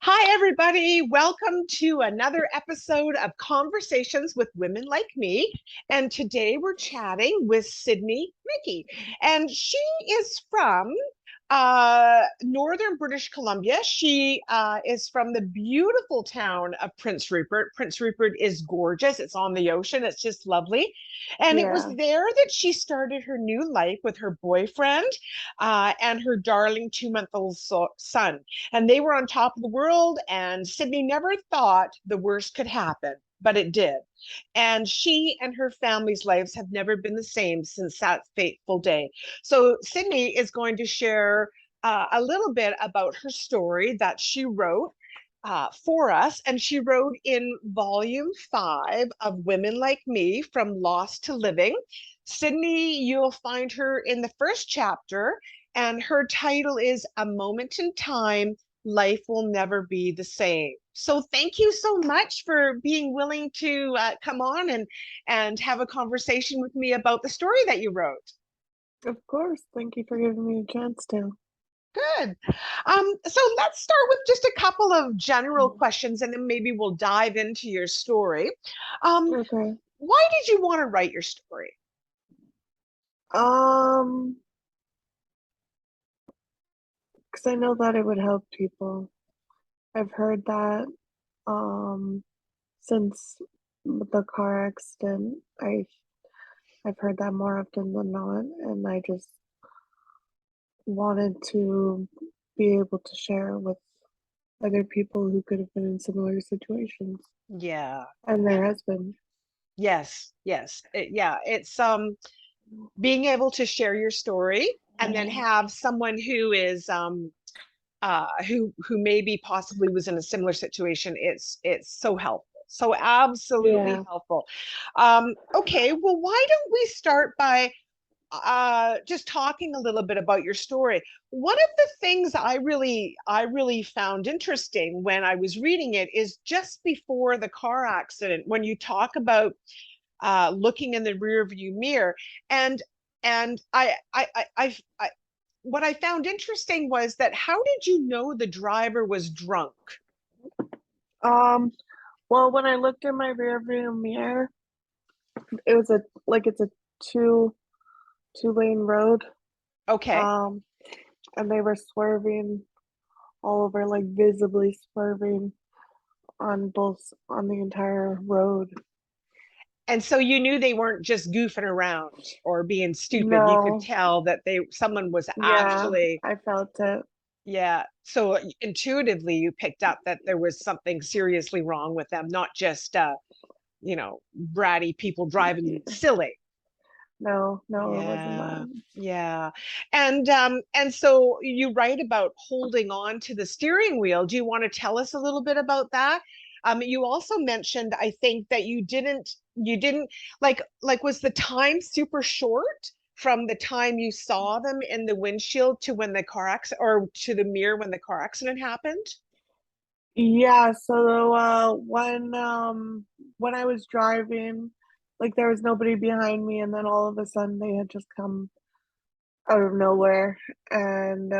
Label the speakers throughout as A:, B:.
A: Hi, everybody. Welcome to another episode of Conversations with Women Like Me. And today we're chatting with Sydney Mickey. And she is from northern British Columbia. She is from the beautiful town of Prince Rupert. Prince Rupert is gorgeous. It's on the ocean. It's just lovely. And it was
B: Yeah.
A: there that she started her new life with her boyfriend and her darling 2 month old son. And they were on top of the world, and Sydney never thought the worst could happen, but it did. And she and her family's lives have never been the same since that fateful day. So Sydney is going to share a little bit about her story that she wrote for us. And she wrote in volume 5 of Women Like Me, From Lost to Living. Sydney, you'll find her in the first chapter, and her title is A Moment in Time, Life Will Never Be the Same. So thank you so much for being willing to come on and have a conversation with me about the story that you wrote.
B: Of course. Thank you for giving me a chance to.
A: Good. So let's start with just a couple of general questions, and then maybe we'll dive into your story. Um,
B: Okay.
A: why did you want to write your story?
B: Um, because I know that it would help people. I've heard that since the car accident, I've heard that more often than not, and I just wanted to be able to share with other people who could have been in similar situations,
A: Yeah.
B: and
A: Yeah.
B: there has been.
A: Yes. Yes. Yeah. It's being able to share your story and then have someone who is who maybe possibly was in a similar situation. It's so helpful, so absolutely
B: Yeah.
A: helpful. Okay, well, why don't we start by just talking a little bit about your story. One of the things I really found interesting when I was reading it is just before the car accident, when you talk about looking in the rear view mirror. And and I, I, I, I what I found interesting was that how did you know the driver was drunk?
B: Um, well, when I looked in my rearview mirror, it was it's a two two lane road.
A: Okay.
B: Um, and they were swerving all over, like visibly swerving on the entire road.
A: And so you knew they weren't just goofing around or being stupid. You could
B: No,
A: tell that someone was
B: yeah,
A: actually,
B: I felt it.
A: yeah. So intuitively you picked up that there was something seriously wrong with them, not just bratty people driving silly.
B: No, no, it wasn't
A: Yeah,
B: that.
A: yeah. And so you write about holding on to the steering wheel. Do you want to tell us a little bit about that? You also mentioned, I think, that you didn't like was the time super short from the time you saw them in the windshield to when the car accident, or to the mirror when the car accident happened?
B: Yeah, so when I was driving, like there was nobody behind me, and then all of a sudden they had just come out of nowhere, and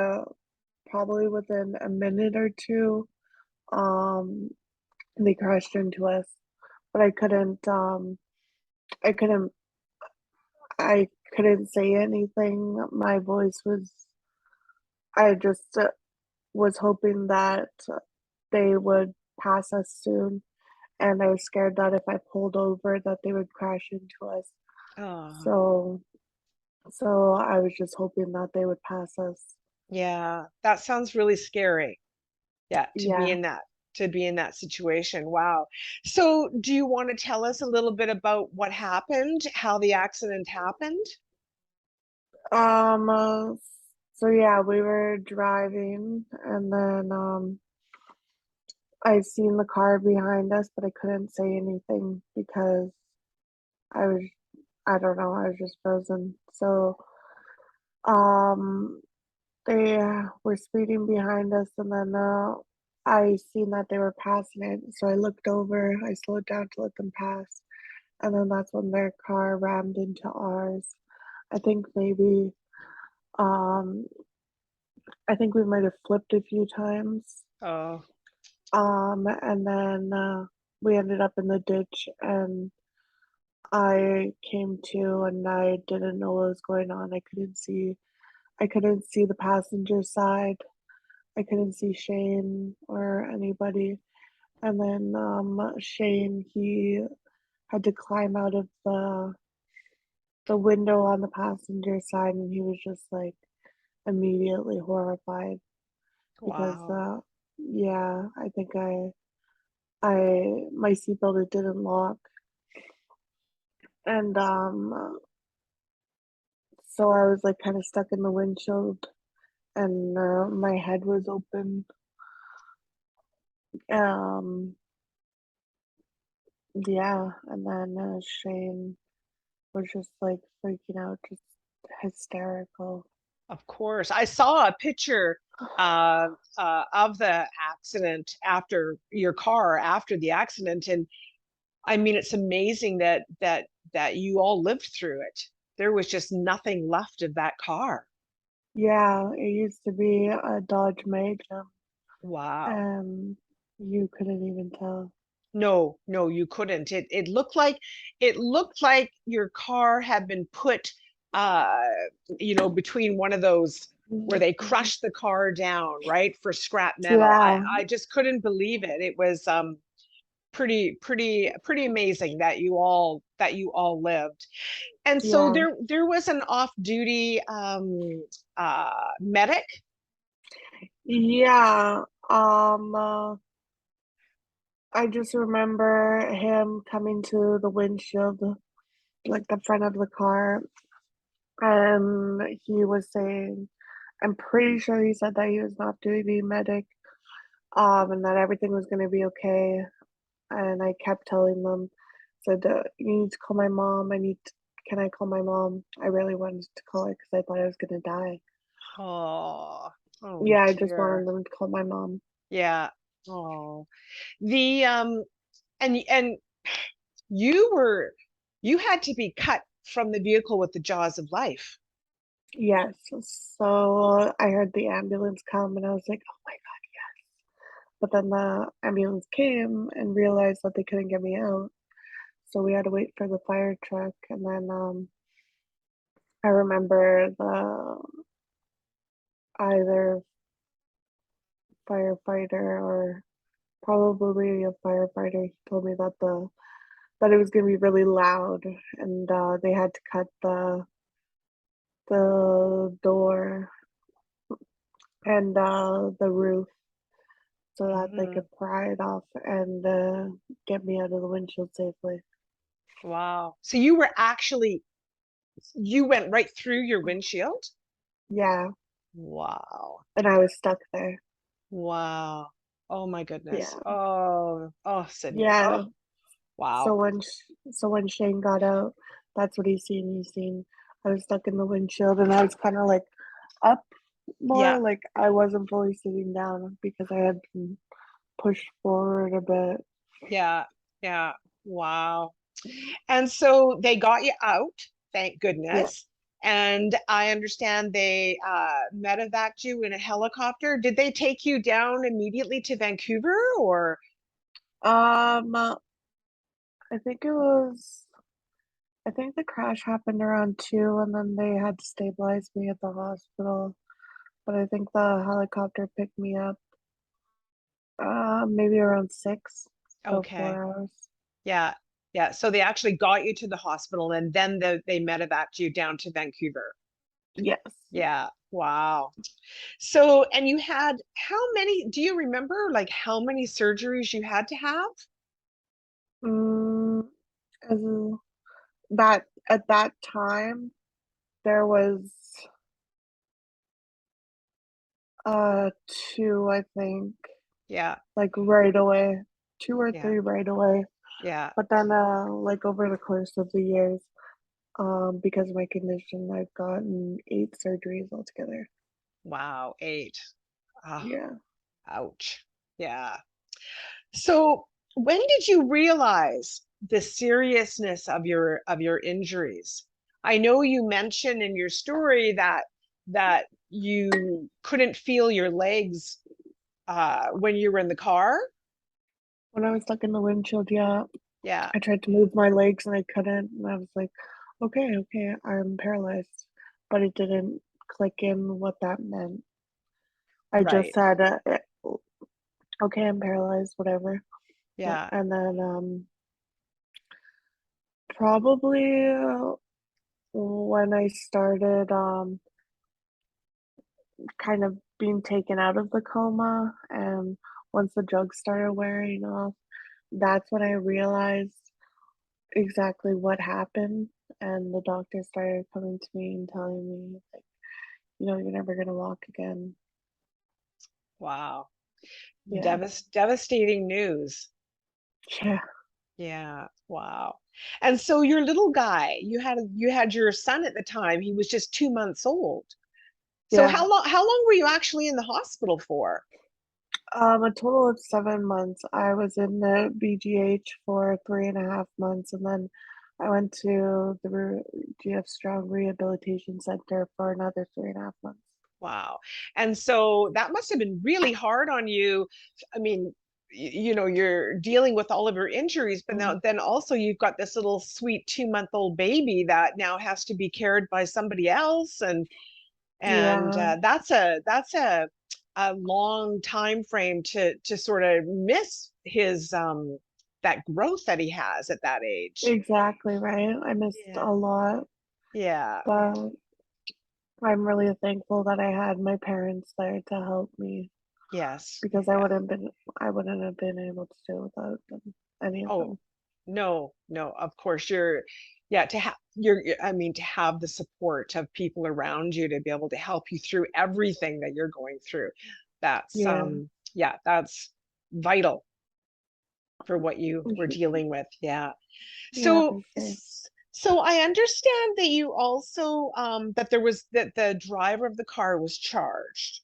B: probably within a minute or two, um, they crashed into us. But I couldn't I couldn't say anything. My voice was I just was hoping that they would pass us soon, and I was scared that if I pulled over that they would crash into us.
A: Oh,
B: So so I was just hoping that they would pass us.
A: yeah, that sounds really scary. Yeah,
B: Yeah.
A: to be in that situation. Wow. So do you want to tell us a little bit about what happened, how the accident happened?
B: Um uh, so yeah, we were driving, and then I seen the car behind us, but I couldn't say anything because I was I don't know, I was just frozen. So um they were speeding behind us, and then I seen that they were passing it. So I looked over, I slowed down to let them pass, and then that's when their car rammed into ours. I think maybe um I think we might have flipped a few times.
A: Oh,
B: And then we ended up in the ditch, and I came to, and I didn't know what was going on. I couldn't see the passenger side. I couldn't see Shane or anybody. And then Shane, he had to climb out of the window on the passenger side, and he was just like immediately horrified because
A: Wow.
B: yeah, I think I my seatbelt, it didn't lock, and so I was like kind of stuck in the windshield, and my head was open. Um, yeah, and then Shane was just like freaking out, just hysterical.
A: Of course. I saw a picture of the accident after your car after the accident, and I mean, it's amazing that you all lived through it. There was just nothing left of that car.
B: Yeah, it used to be a Dodge Magnum,
A: Wow.
B: and you couldn't even tell.
A: No, no, you couldn't. It looked like your car had been put uh between one of those where they
B: Mhm.
A: crushed the car down, right, for scrap metal. I
B: Yeah,
A: I just couldn't believe it. It was pretty amazing that you all lived. And so
B: yeah,
A: there was an off-duty medic.
B: yeah. I just remember him coming to the windshield, like the front of the car, and he was saying, I'm pretty sure he said that he was not doing the medic, and that everything was gonna be okay. And I kept telling them, said, you need to call my mom. Can I call my mom? I really wanted to call her because I thought I was gonna die.
A: Oh, oh
B: Yeah, I just
A: dear.
B: wanted them to call my mom.
A: Yeah. Oh. The and you had to be cut from the vehicle with the jaws of life.
B: Yes. So I heard the ambulance come, and I was like, oh my God. But then the ambulance came and realized that they couldn't get me out. So we had to wait for the fire truck. And then I remember the either firefighter or probably a firefighter, he told me that it was gonna be really loud, and they had to cut the door and the roof so that they
A: Mhm.
B: could pry it off and get me out of the windshield safely.
A: Wow. So you went right through your windshield?
B: Yeah,
A: Wow.
B: and I was stuck there.
A: Wow. Oh my goodness.
B: Yeah,
A: Oh, Sydney. Oh,
B: yeah. So
A: wow.
B: when Shane got out, that's what he seen. He seen I was stuck in the windshield, and I was kind of like up more,
A: Yeah.
B: like I wasn't fully sitting down because I had been pushed forward a bit.
A: Yeah. Yeah. Wow. And so they got you out, thank
B: Yeah.
A: goodness. And I understand they medevaced you in a helicopter. Did they take you down immediately to Vancouver or?
B: I think it was. I think the crash happened around 2, and then they had to stabilize me at the hospital. But I think the helicopter picked me up maybe around 6, so
A: Okay.
B: 4 hours.
A: Yeah. Yeah. So they actually got you to the hospital and then they medevaced you down to Vancouver.
B: Yes.
A: Yeah. Wow. So, and you had do you remember like how many surgeries you had to have?
B: Mm, as that at that time there was 2, I think,
A: Yeah.
B: like right away, 2 or
A: Yeah.
B: 3 right away.
A: Yeah.
B: But then like over the course of the years, because of my condition, I've gotten 8 surgeries altogether.
A: Wow. 8. Ah,
B: Yeah.
A: ouch. Yeah. So, when did you realize the seriousness of your injuries? I know you mentioned in your story that you couldn't feel your legs when you were in the car.
B: When I was stuck in the windshield, yeah,
A: Yeah,
B: I tried to move my legs and I couldn't. And I was like, okay, okay, I'm paralyzed. But it didn't click in what that meant. I just
A: right.
B: said, okay, I'm paralyzed, whatever.
A: Yeah,
B: And then probably when I started kind of being taken out of the coma, and once the drugs started wearing off, that's when I realized exactly what happened. And the doctor started coming to me and telling me, like, you're never gonna walk again.
A: wow.
B: Yeah,
A: Devastating news.
B: yeah,
A: Yeah, wow. And so your little guy, you had your son at the time. He was just 2 months old. So
B: yeah.
A: how long were you actually in the hospital for?
B: A total of 7 months. I was in the BGH for 3.5 months, and then I went to the GF Strong Rehabilitation Center for another 3.5 months.
A: Wow. And so that must have been really hard on you. I mean, you're dealing with all of your injuries, but now
B: Mm.
A: then also you've got this little sweet 2-month-old baby that now has to be cared by somebody else, and
B: Yeah,
A: that's a long time frame to sort of miss his that growth that he has at that age.
B: exactly right. I missed
A: Yeah.
B: a lot,
A: Yeah.
B: but I'm really thankful that I had my parents there to help me
A: Yes.
B: because
A: Yeah.
B: I wouldn't have been able to do it without them, any of
A: Oh,
B: them.
A: no, no, of course yeah, I mean, to have the support of people around you to be able to help you through everything that you're going through. That's,
B: Yeah,
A: yeah, that's vital for what you were
B: mhm,
A: dealing with. Yeah.
B: yeah,
A: So,
B: for sure.
A: so I understand that you also, that the driver of the car was charged.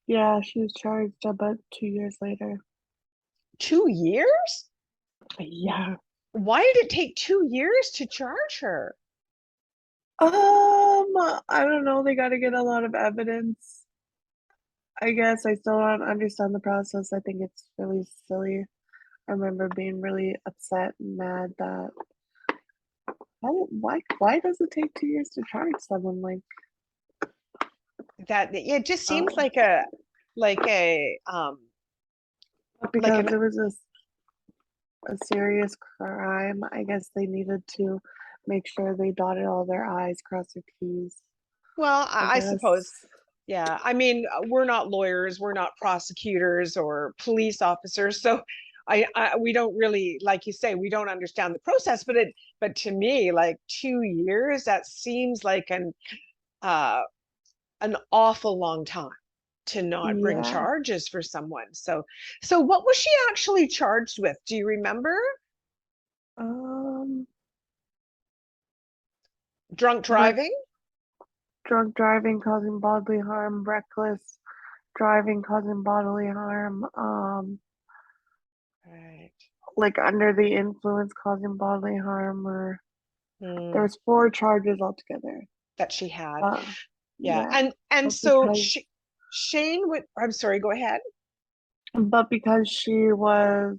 B: Yeah, she was charged about 2 years later.
A: 2 years?
B: Yeah.
A: Why did it take 2 years to charge her?
B: I don't know. They got to get a lot of evidence. I guess I still don't understand the process. I think it's really silly. I remember being really upset and mad that why does it take 2 years to charge someone like
A: That it just seems
B: oh
A: like a like
B: because
A: an
B: it was a serious crime. I guess they needed to make sure they dotted all their I's, crossed their T's.
A: well,
B: I
A: I suppose.
B: guess.
A: Yeah, I mean, we're not lawyers, we're not prosecutors or police officers, so we don't really, like you say, we don't understand the process. But to me, like 2 years, that seems like uh, an awful long time to not bring
B: Yeah.
A: charges for someone. So what was she actually charged with? Do you remember?
B: Um,
A: Drunk
B: rec-
A: driving?
B: drunk driving causing bodily harm, reckless driving causing bodily harm,
A: Right.
B: like under the influence causing bodily harm, or there
A: Hmm.
B: was 4 charges altogether.
A: That she had.
B: Uh,
A: Yeah.
B: yeah,
A: And
B: but
A: so
B: because
A: Shane would, I'm sorry, go ahead.
B: but because she was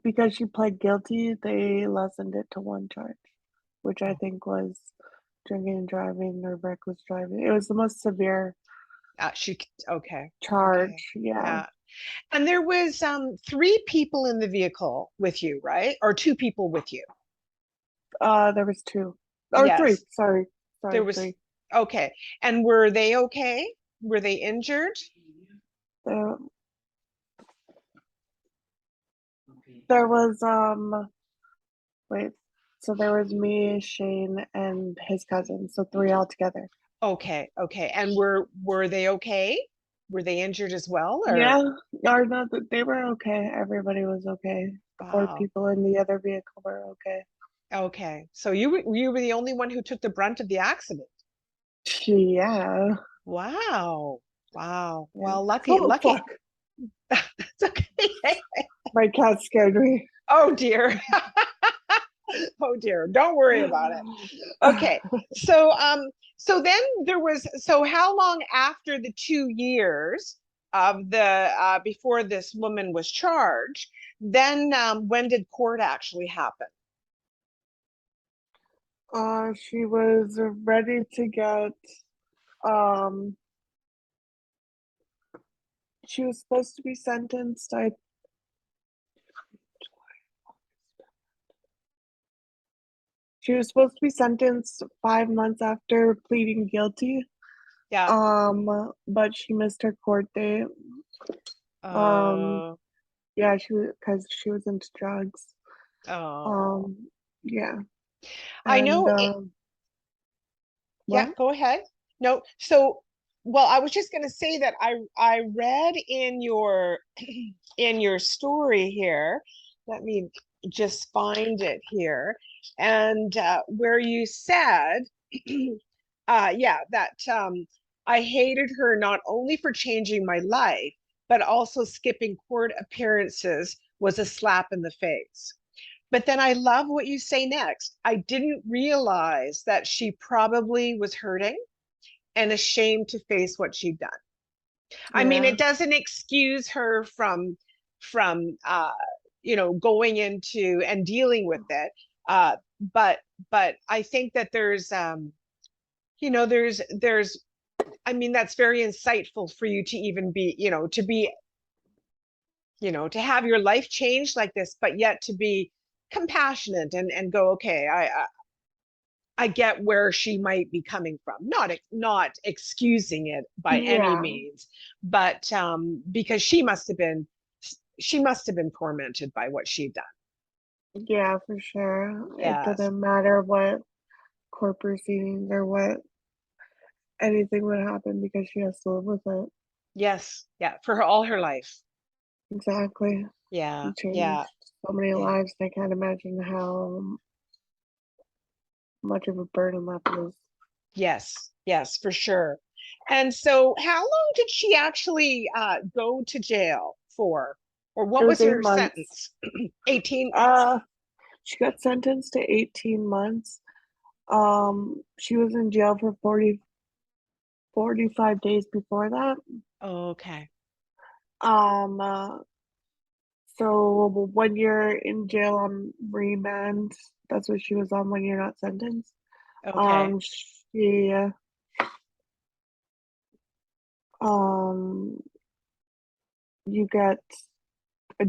B: because she pled guilty, they lessened it to 1 charge, which I
A: Oh,
B: think was drinking and driving or reckless driving. It was the most severe
A: she okay. Okay.
B: charge. Yeah.
A: Yeah. And there was three people in the vehicle with you, right? Or two people with you.
B: There was two or three.
A: Yes. There
B: Sorry,
A: was
B: three.
A: okay. And were they okay? Were they injured?
B: There, there was wait. So there was me, Shane, and his cousin. So three altogether.
A: Okay. Okay. And were they okay? Were they injured as well or
B: Yeah, or not that they were okay. Everybody was okay. The four
A: wow.
B: people in the other vehicle were okay.
A: Okay. So you were the only one who took the brunt of the accident.
B: Yeah.
A: Wow. Wow.
B: Yeah.
A: Well, lucky,
B: Oh fuck!
A: lucky. That's okay.
B: My cat scared me.
A: Oh dear. Oh dear. Don't worry about it. Okay. So so then there was so how long after the 2 years of the before this woman was charged. Then when did court actually happen?
B: She was ready to get, um, she was supposed to be sentenced. She was supposed to be sentenced 5 months after pleading guilty.
A: Yeah.
B: But she missed her court date. Um,
A: Oh,
B: yeah, because she was into drugs.
A: oh.
B: Um, yeah,
A: I
B: and
A: know Yeah,
B: what?
A: go ahead. No, so well, I was just going to say that I read in your in your story here. Let me just find it here, and where you said, yeah, that I hated her not only for changing my life, but also skipping court appearances was a slap in the face. But then I love what you say next. I didn't realize that she probably was hurting and ashamed to face what she'd done. I mean,
B: Yeah,
A: it doesn't excuse her from going into and dealing with it. But I think that there's I mean, that's very insightful for you to even be, to be, to have your life changed like this, but yet to be compassionate and go, okay, I get where she might be coming from. Not excusing it by any
B: yeah,
A: means, but because she must have been tormented by what she'd done.
B: yeah, for sure. It
A: Yes.
B: didn't matter what court proceedings or what anything would happen because she has to live with it.
A: Yes. Yeah. For all her life.
B: Exactly.
A: Yeah.
B: It changed
A: Yeah.
B: so many
A: Yeah.
B: lives. I can't imagine how much of a burden that was.
A: Yes. Yes, for sure. And so, how long did she actually go to jail for? Or
B: It
A: what
B: was
A: was
B: eight
A: her
B: months.
A: sentence? 18 months.
B: Uh, she got sentenced to 18 months. She was in jail for 45 days before that.
A: Okay.
B: Um, uh, so when you're in jail on remand, that's what she was on when you're not sentenced.
A: Okay.
B: She um you get a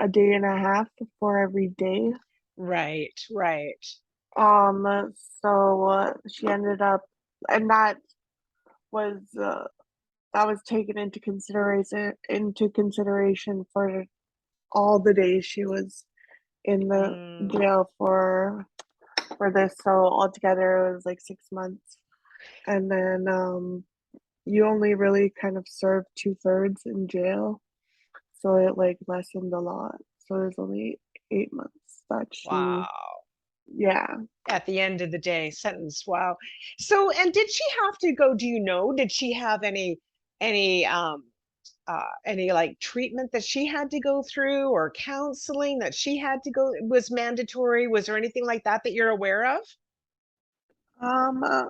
B: day and a half for every day.
A: Right. Right.
B: So she ended up, and was uh, that was taken into consideration for all the days she was in the
A: Mm.
B: jail for this. So altogether, it was like 6 months, and then you only really kind of served 2/3 in jail, so it like lessened a lot. So there's only 8 months that she,
A: Wow.
B: yeah.
A: At the end of the day, sentence. Wow. So, and did she have to go, do you know, did she have any like treatment that she had to go through or counseling that she had to go was mandatory? Was there anything like that that you're aware of?
B: Um, uh,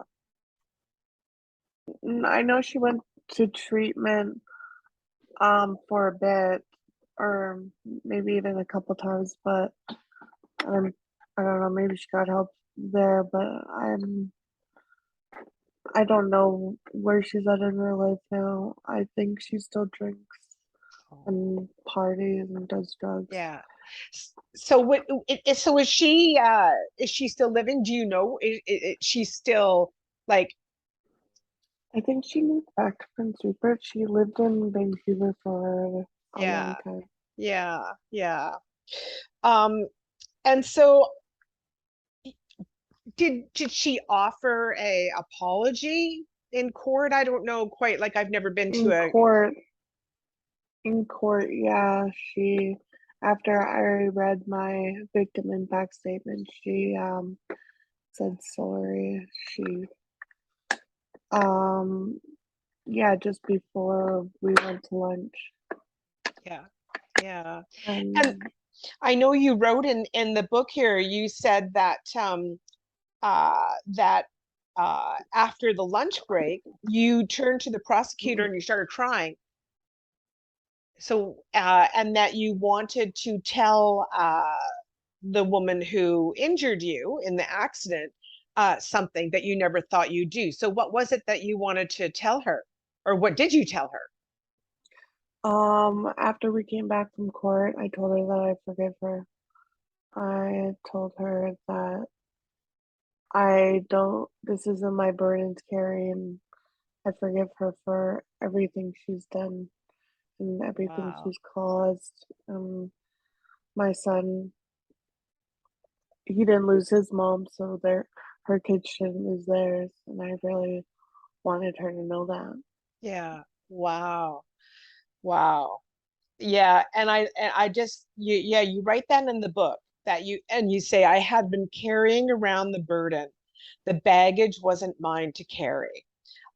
B: I know she went to treatment for a bit, or maybe even a couple times, but um, I don't know, maybe she got help there, but I don't know where she's at in her life now. I think she still drinks
A: Oh,
B: and parties and does drugs.
A: yeah. So so is she still living? Do you know? Is she still like,
B: I think she moved back to Prince Rupert. She lived in Vancouver for a long
A: yeah,
B: time.
A: yeah, yeah. Um, and so did she offer a apology in court? I don't know quite, like I've never been to
B: In
A: a
B: court, in court, yeah, after I read my victim impact statement, she said sorry. She um yeah, just before we went to lunch.
A: yeah, yeah. And
B: And
A: I know you wrote in the book here, you said that after the lunch break, you turned to the prosecutor and you started crying. and that you wanted to tell the woman who injured you in the accident something that you never thought you'd do. So what was it that you wanted to tell her? Or what did you tell her?
B: After we came back from court, I told her that I forgive her. I told her that I don't, this isn't my burden to carry, and I forgive her for everything she's done and everything
A: Wow.
B: she's caused. My son, he didn't lose his mom, so her kids shouldn't lose theirs, and I really wanted her to know that.
A: Yeah. Wow. Wow. Yeah, and I just you write that in the book that you say I had been carrying around the burden. The baggage wasn't mine to carry.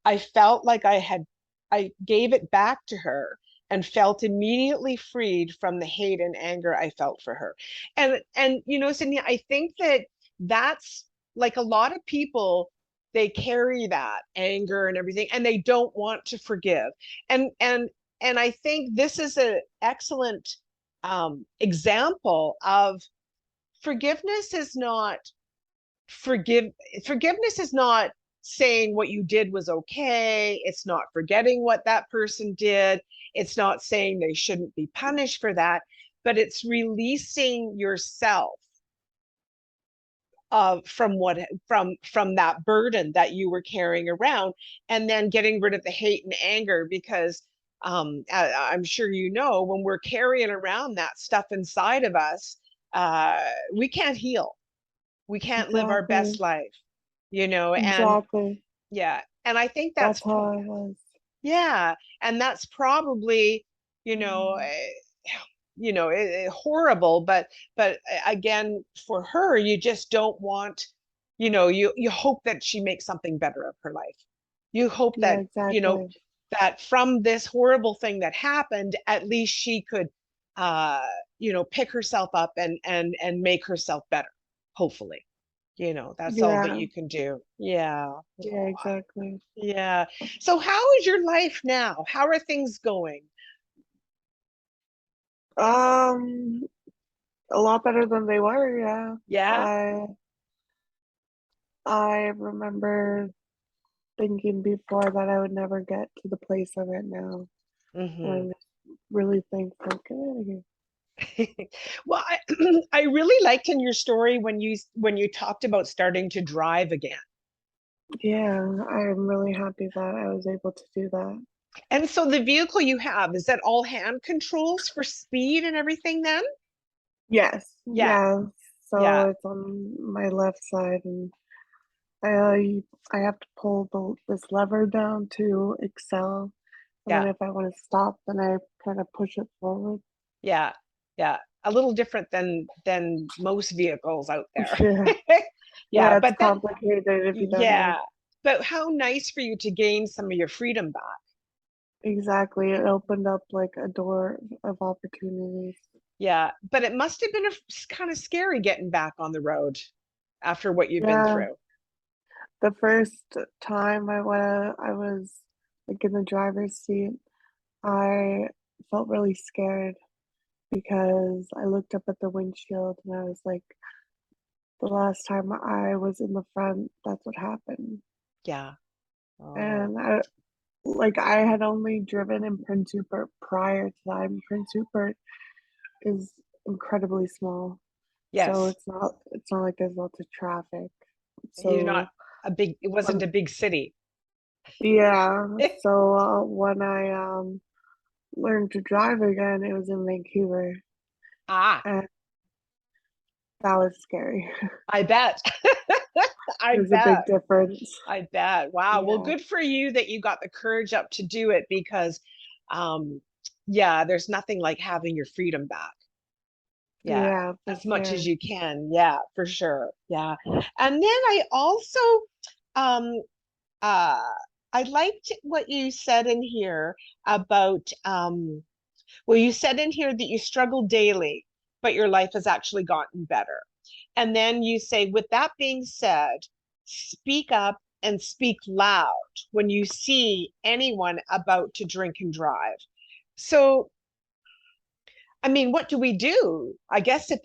A: I felt like I gave it back to her and felt immediately freed from the hate and anger I felt for her. And Sydney, I think that that's like a lot of people, they carry that anger and everything and they don't want to forgive. And I think this is an excellent example of forgiveness is not forgive forgiveness is not saying what you did was okay. It's not forgetting what that person did. It's not saying they shouldn't be punished for that, but it's releasing yourself from that burden that you were carrying around, and then getting rid of the hate and anger. Because I'm sure when we're carrying around that stuff inside of us, uh, we can't heal, we can't live our best
B: Exactly.
A: life, and
B: Exactly.
A: yeah, and I think
B: That's how I was.
A: yeah, and that's probably, you know,
B: Mm.
A: horrible, but again, for her, you just don't want, you hope that she makes something better of her life. You hope
B: Yeah,
A: that,
B: exactly.
A: that from this horrible thing that happened, at least she could, uh, pick herself up and make herself better, hopefully. That's all that
B: Yeah.
A: you can do. Yeah.
B: Yeah, exactly.
A: Yeah. So how is your life now? How are things going?
B: Um, a lot better than they were, yeah.
A: Yeah.
B: I remember thinking before that I would never get to the place I'm at now. And
A: Hmm.
B: I'm just really thankful. Get out of here.
A: Well, I really liked in your story when you talked about starting to drive again.
B: Yeah, I'm really happy that I was able to do that.
A: And so the vehicle you have, is that all hand controls for speed and everything then?
B: Yes,
A: Yeah.
B: yeah. So
A: Yeah.
B: it's on my left side, and I I have to pull this lever down to excel, and then
A: Yeah.
B: if I want to stop, then I kind of push it forward.
A: Yeah. Yeah. A little different than most vehicles out there.
B: Yeah,
A: Yeah,
B: yeah. It's
A: but that
B: complicated if you don't know.
A: yeah. But how nice for you to gain some of your freedom back.
B: Exactly. It opened up like a door of opportunities.
A: Yeah, but it must have been kind of scary getting back on the road after what you've been
B: Yeah,
A: through.
B: the first time I was like in the driver's seat, I felt really scared because I looked up at the windshield and I was like, the last time I was in the front, that's what happened.
A: Yeah. Oh,
B: And I had only driven in Prince Rupert prior to that. And Prince Rupert is incredibly small, so
A: yes.
B: it's not like there's lots of traffic.
A: You're not
B: So
A: it wasn't
B: when
A: a big city.
B: yeah, so when I learned to drive again, it was in Vancouver,
A: Ah,
B: and that was scary.
A: I bet. I
B: It was a big
A: bet.
B: difference.
A: I bet. Wow. Well,
B: Yeah,
A: good for you that you got the courage up to do it because, um, yeah, there's nothing like having your freedom back. Yeah,
B: yeah, for
A: as much as
B: sure.
A: you can. Yeah, for sure. Yeah. And then I also, um, uh, I liked what you said in here about, well, you said in here that you struggle daily, but your life has actually gotten better. And then you say, with that being said, speak up and speak loud when you see anyone about to drink and drive. So I mean, what do we do? I guess if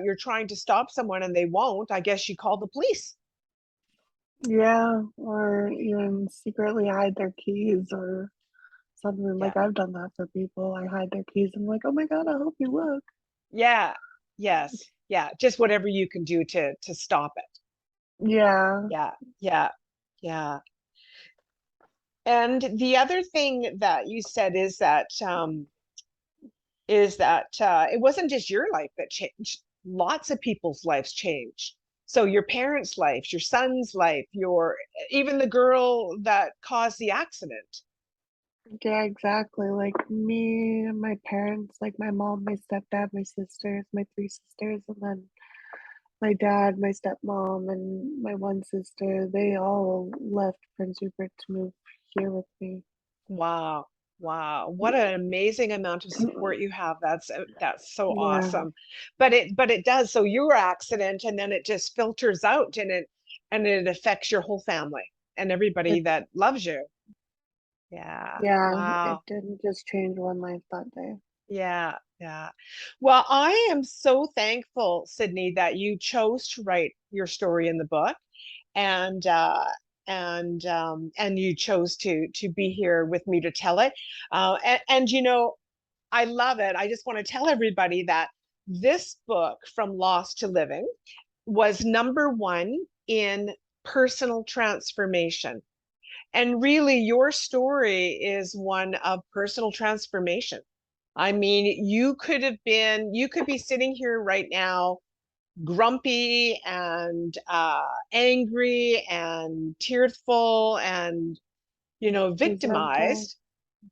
A: you're trying to stop someone and they won't, I guess you call the police.
B: Yeah, or even secretly hide their keys or something.
A: Yeah.
B: Like I've done that for people. I hide their keys. I'm like, oh my God, I hope you look.
A: Yeah. Yes. Yeah. Just whatever you can do to stop it.
B: Yeah,
A: Yeah. Yeah. Yeah. And the other thing that you said is that it wasn't just your life that changed. Lots of people's lives changed. So your parents' life, your son's life, your even the girl that caused the accident.
B: yeah, exactly. Like me and my parents, like my mom, my stepdad, my sisters, my three sisters, and then my dad, my stepmom, and my one sister, they all left Prince Rupert to move here with me.
A: Wow. Wow. What an amazing amount of support you have. That's so
B: Yeah,
A: awesome. But it does. So your accident and then it just filters out and it affects your whole family and everybody
B: it,
A: that loves you. Yeah.
B: yeah, it
A: Wow.
B: didn't just change one life that day.
A: Yeah. Yeah. Well, I am so thankful, Sydney, that you chose to write your story in the book and and you chose to be here with me to tell it. And I love it. I just want to tell everybody that this book, From Lost to Living, was #1 in personal transformation. And really, your story is one of personal transformation. I mean, you could be sitting here right now, grumpy and angry and tearful and,
B: Resentful.
A: victimized,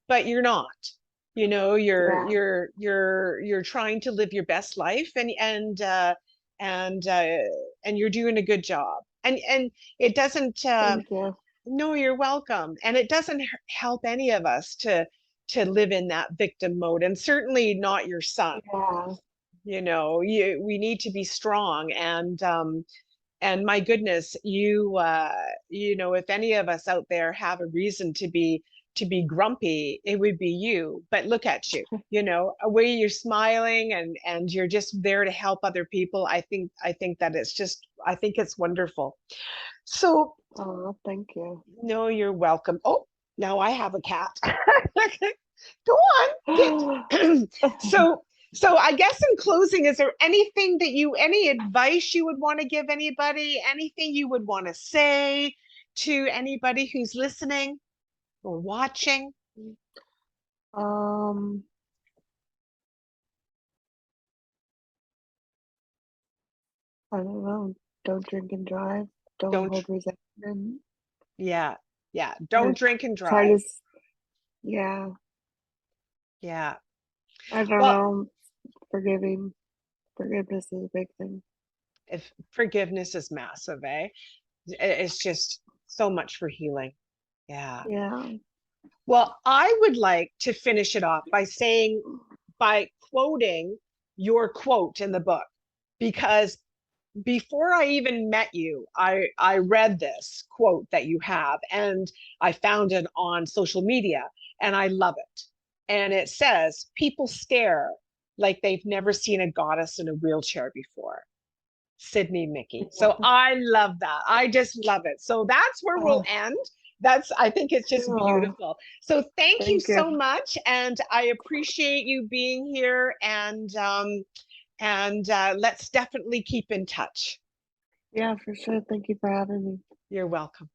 A: but you're not. You're
B: Yeah,
A: you're you're you're trying to live your best life and uh, and you're doing a good job. And it doesn't
B: thank you.
A: no, you're welcome. And it doesn't help any of us to live in that victim mode, and certainly not your son.
B: Yeah,
A: We need to be strong and my goodness, if any of us out there have a reason to be grumpy, it would be you. But look at you, a way you're smiling and you're just there to help other people. I think that I think it's wonderful. So,
B: oh, thank you.
A: no, you're welcome. Oh, now I have a cat. Go on, get. So I guess in closing, is there any advice you would want to give anybody? Anything you would want to say to anybody who's listening or watching?
B: Um, I don't know. Don't drink and drive. Don't
A: Don't,
B: hold resentment.
A: yeah, yeah.
B: Or
A: Don't drink and
B: try to,
A: drive.
B: yeah.
A: Yeah.
B: I don't
A: Well,
B: know. Forgiving. Forgiveness is a big thing.
A: if forgiveness is massive, eh? It's just so much for healing. Yeah.
B: Yeah.
A: Well, I would like to finish it off by quoting your quote in the book, because before I even met you, I read this quote that you have, and I found it on social media, and I love it. And it says, "People stare like they've never seen a goddess in a wheelchair before." Sydney Mickey. So I love that. I just love it. So that's where we'll
B: Oh,
A: end. I think it's just
B: oh,
A: beautiful. So thank you
B: thank you.
A: so much. And I appreciate you being here. And let's definitely keep in touch.
B: Yeah, for sure. Thank you for having me.
A: You're welcome.